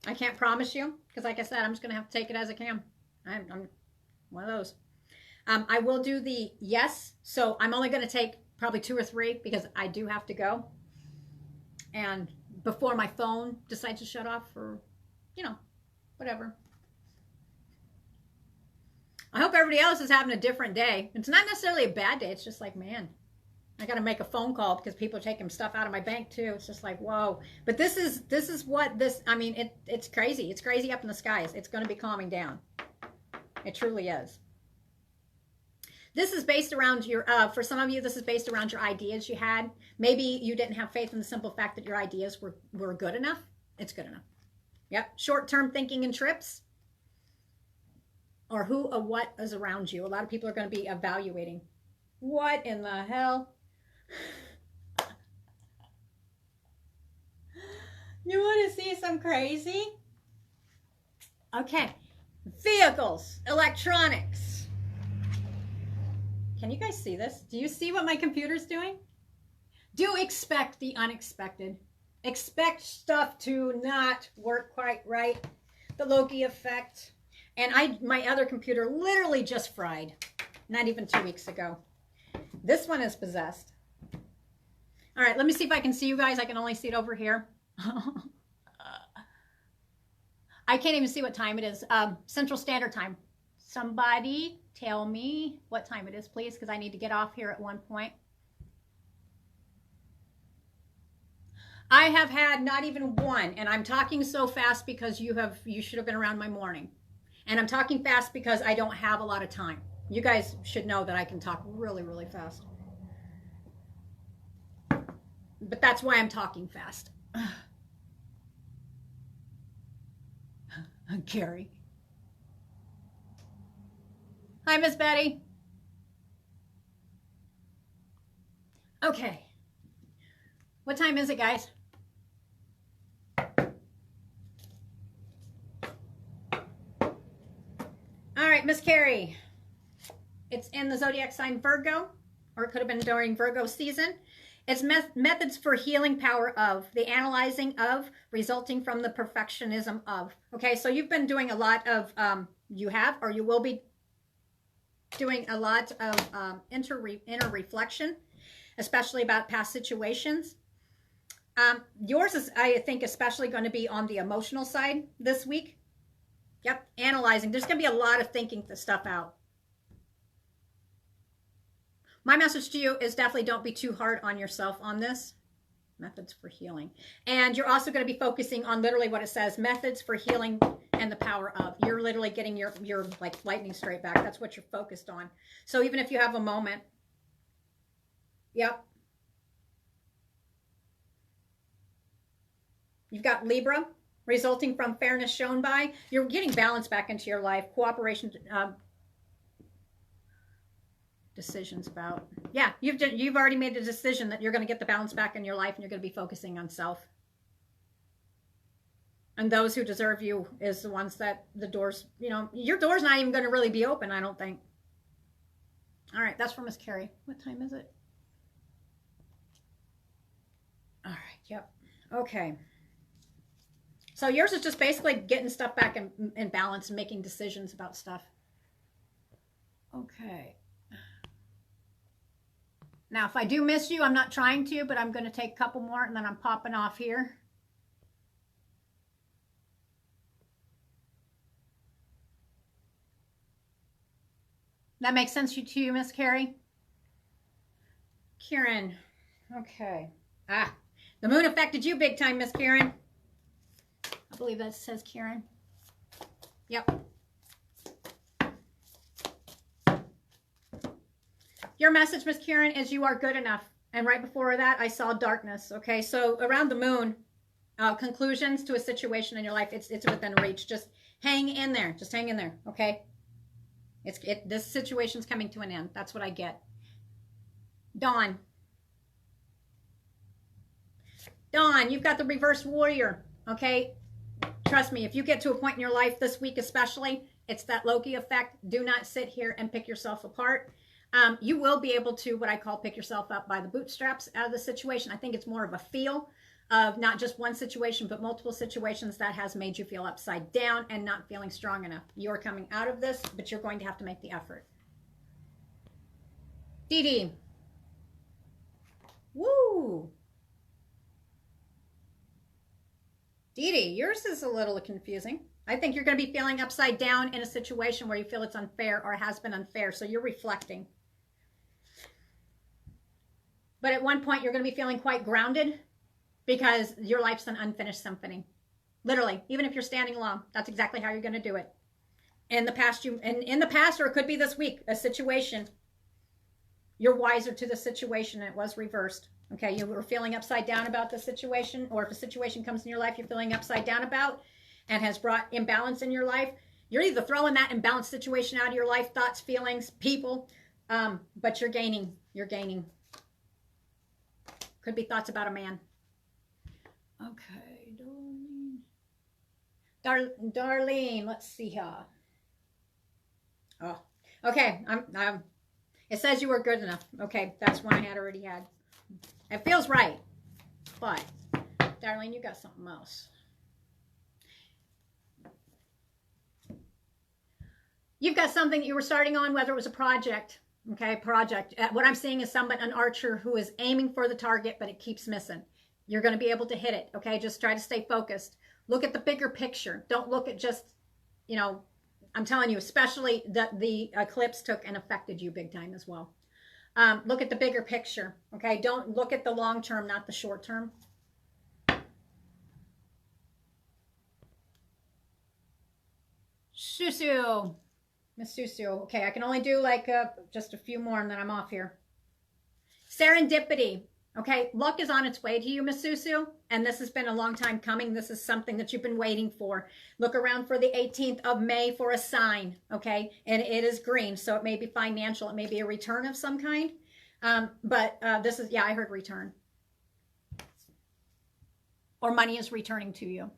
[SPEAKER 1] I can't promise you because like I said, I'm just going to have to take it as I can. I'm one of those. I will do the yes. So I'm only going to take probably 2 or 3 because I do have to go. And before my phone decides to shut off or, you know, whatever. I hope everybody else is having a different day. It's not necessarily a bad day. It's just like, man, I got to make a phone call because people are taking stuff out of my bank too. It's just like, whoa. But this is what this, I mean, it's crazy. It's crazy up in the skies. It's going to be calming down. It truly is. This is based around your, for some of you, this is based around your ideas you had. Maybe you didn't have faith in the simple fact that your ideas were good enough. It's good enough. Yep. Short-term thinking and trips. Or who or what is around you. A lot of people are going to be evaluating. What in the hell? You want to see some crazy? Okay. Vehicles, electronics. Can you guys see this? Do you see what my computer's doing? Do expect the unexpected. Expect stuff to not work quite right. The Loki effect. And my other computer literally just fried. Not even 2 weeks ago. This one is possessed. All right, let me see if I can see you guys. I can only see it over here. I can't even see what time it is. Central Standard Time. Somebody tell me what time it is, please, because I need to get off here at one point. I have had not even one, and I'm talking so fast because you should have been around my morning. And I'm talking fast because I don't have a lot of time. You guys should know that I can talk really, really fast. But that's why I'm talking fast. Carrie. Hi, Miss Betty. Okay. What time is it, guys? All right, Miss Carrie. It's in the zodiac sign Virgo, or it could have been during Virgo season. It's methods for healing power of, the analyzing of, resulting from the perfectionism of. Okay, so you've been doing a lot of, you have, or you will be doing a lot of inner reflection, especially about past situations. Yours is, I think, especially going to be on the emotional side this week. Yep, analyzing. There's going to be a lot of thinking the stuff out. My message to you is definitely don't be too hard on yourself on this. Methods for healing. And you're also going to be focusing on literally what it says, methods for healing and the power of. You're literally getting your like lightning straight back. That's what you're focused on. So even if you have a moment, yep. You've got Libra, resulting from fairness shown by. You're getting balance back into your life. Cooperation, decisions about. Yeah, you've already made a decision that you're going to get the balance back in your life and you're going to be focusing on self. And those who deserve you is the ones that the doors, you know, your door's not even going to really be open, I don't think. All right, that's for Miss Carrie. What time is it? All right, yep. Okay. So yours is just basically getting stuff back in balance and making decisions about stuff. Okay. Now, if I do miss you, I'm not trying to, but I'm going to take a couple more and then I'm popping off here. That makes sense to you, Miss Carrie? Karen. Okay. Ah, the moon affected you big time, Miss Karen. I believe that says Karen. Yep. Your message, Miss Karen, is you are good enough. And right before that, I saw darkness. Okay, so around the moon, conclusions to a situation in your life, it's within reach. Just hang in there. Just hang in there. Okay. This situation's coming to an end. That's what I get. Dawn. Dawn, you've got the reverse warrior. Okay. Trust me, if you get to a point in your life this week especially, it's that Loki effect. Do not sit here and pick yourself apart. You will be able to, what I call, pick yourself up by the bootstraps out of the situation. I think it's more of a feel of not just one situation, but multiple situations that has made you feel upside down and not feeling strong enough. You're coming out of this, but you're going to have to make the effort. Dee Dee. Woo! Dee Dee, yours is a little confusing. I think you're going to be feeling upside down in a situation where you feel it's unfair or has been unfair, so you're reflecting. But at one point, you're going to be feeling quite grounded because your life's an unfinished symphony. Literally, even if you're standing alone, that's exactly how you're going to do it. In the past, or it could be this week, a situation, you're wiser to the situation and it was reversed. Okay, you were feeling upside down about the situation, or if a situation comes in your life you're feeling upside down about and has brought imbalance in your life, you're either throwing that imbalanced situation out of your life, thoughts, feelings, people, but you're gaining. Could be thoughts about a man. Okay, Darlene, let's see here. Oh, okay. It says you were good enough. Okay, that's one I already had. It feels right, but Darlene, you got something else. You've got something that you were starting on, whether it was a project. Okay, project. What I'm seeing is an archer who is aiming for the target, but it keeps missing. You're going to be able to hit it. Okay, just try to stay focused. Look at the bigger picture. Don't look at just, I'm telling you, especially that the eclipse took and affected you big time as well. Look at the bigger picture. Okay, don't look at the long term, not the short term. Susu. Miss Susu. Okay, I can only do just a few more and then I'm off here. Serendipity. Okay, luck is on its way to you, Miss Susu, and this has been a long time coming. This is something that you've been waiting for. Look around for the 18th of May for a sign, okay? And it is green, so it may be financial. It may be a return of some kind, but this is, yeah, I heard return. Or money is returning to you.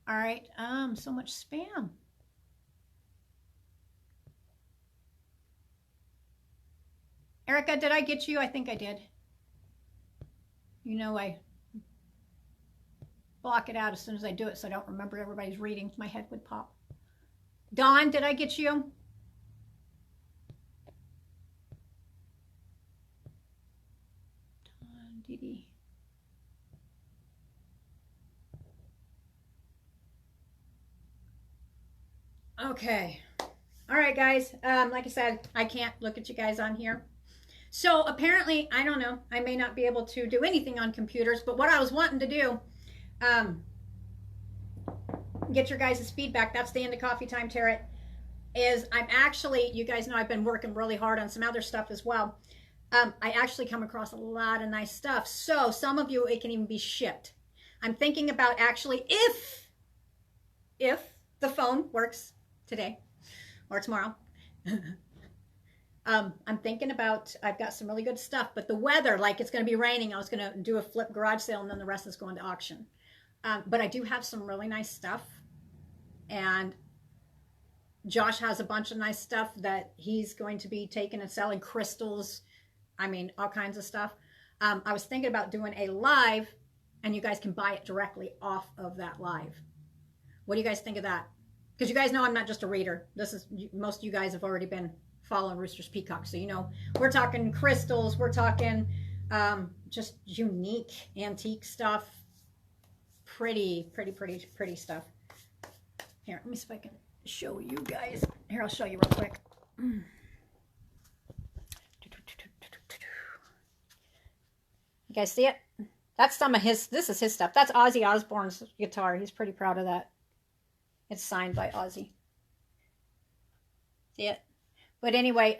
[SPEAKER 1] All right, so much spam. Erica, did I get you? I think I did. I block it out as soon as I do it so I don't remember everybody's reading. My head would pop. Dawn, did I get you? Dawn, Dee Dee. Okay. All right, guys. Like I said, I can't look at you guys on here. So apparently, I don't know, I may not be able to do anything on computers, but what I was wanting to do, get your guys' feedback, that's the end of Coffee Time Tarot, is I'm actually, you guys know I've been working really hard on some other stuff as well. I actually come across a lot of nice stuff. So some of you, it can even be shipped. I'm thinking about actually, if the phone works today or tomorrow, I'm thinking about, I've got some really good stuff, but the weather, like it's going to be raining. I was going to do a flip garage sale and then the rest is going to auction. But I do have some really nice stuff. And Josh has a bunch of nice stuff that he's going to be taking and selling, crystals. I mean, all kinds of stuff. I was thinking about doing a live and you guys can buy it directly off of that live. What do you guys think of that? Because you guys know I'm not just a reader. This is, most of you guys have already been following Roosters Peacock. So, you know, we're talking crystals. We're talking just unique, antique stuff. Pretty stuff. Here, let me see if I can show you guys. Here, I'll show you real quick. You guys see it? That's some of his, this is his stuff. That's Ozzy Osbourne's guitar. He's pretty proud of that. It's signed by Ozzy. See it? But anyway,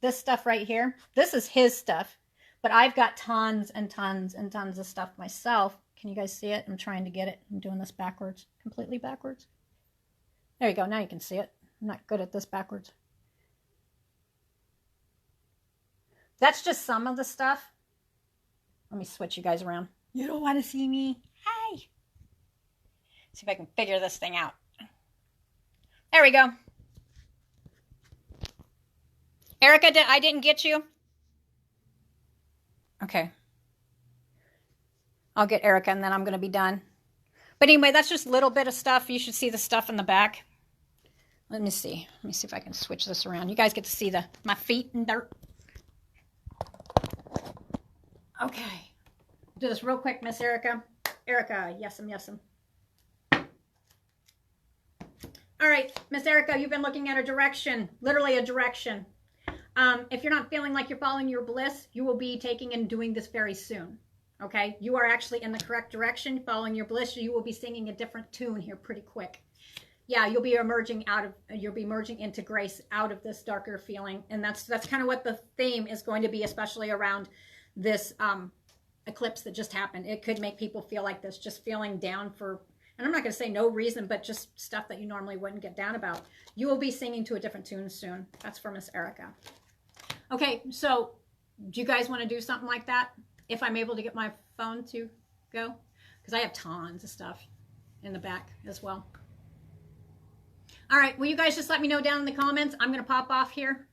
[SPEAKER 1] this stuff right here, this is his stuff. But I've got tons and tons and tons of stuff myself. Can you guys see it? I'm trying to get it. I'm doing this backwards, completely backwards. There you go. Now you can see it. I'm not good at this backwards. That's just some of the stuff. Let me switch you guys around. You don't want to see me? Hi. See if I can figure this thing out. There we go. Erica, I didn't get you. Okay. I'll get Erica and then I'm going to be done. But anyway, that's just a little bit of stuff. You should see the stuff in the back. Let me see. Let me see if I can switch this around. You guys get to see my feet in dirt. Okay. Do this real quick, Miss Erica. Erica, yes'm. All right, Miss Erica, you've been looking at a direction, literally a direction. If you're not feeling like you're following your bliss, you will be taking and doing this very soon. Okay, you are actually in the correct direction, following your bliss. You will be singing a different tune here pretty quick. Yeah, you'll be merging into grace, out of this darker feeling, and that's kind of what the theme is going to be, especially around this eclipse that just happened. It could make people feel like this, just feeling down for, and I'm not going to say no reason, but just stuff that you normally wouldn't get down about. You will be singing to a different tune soon. That's for Miss Erica. Okay, so do you guys want to do something like that? If I'm able to get my phone to go? Because I have tons of stuff in the back as well. All right, will you guys just let me know down in the comments? I'm going to pop off here.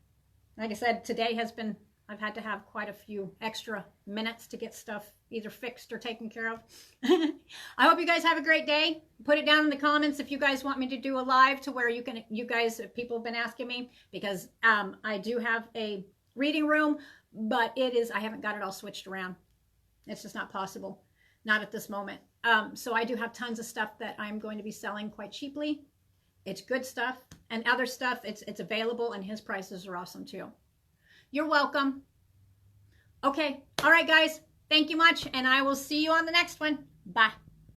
[SPEAKER 1] Like I said, today has been, I've had to have quite a few extra minutes to get stuff either fixed or taken care of. I hope you guys have a great day. Put it down in the comments if you guys want me to do a live to where people have been asking me, because I do have a reading room, but I haven't got it all switched around. It's just not possible. Not at this moment. So I do have tons of stuff that I'm going to be selling quite cheaply. It's good stuff, and other stuff, it's available, and his prices are awesome too. You're welcome. Okay. All right, guys. Thank you much, and I will see you on the next one. Bye.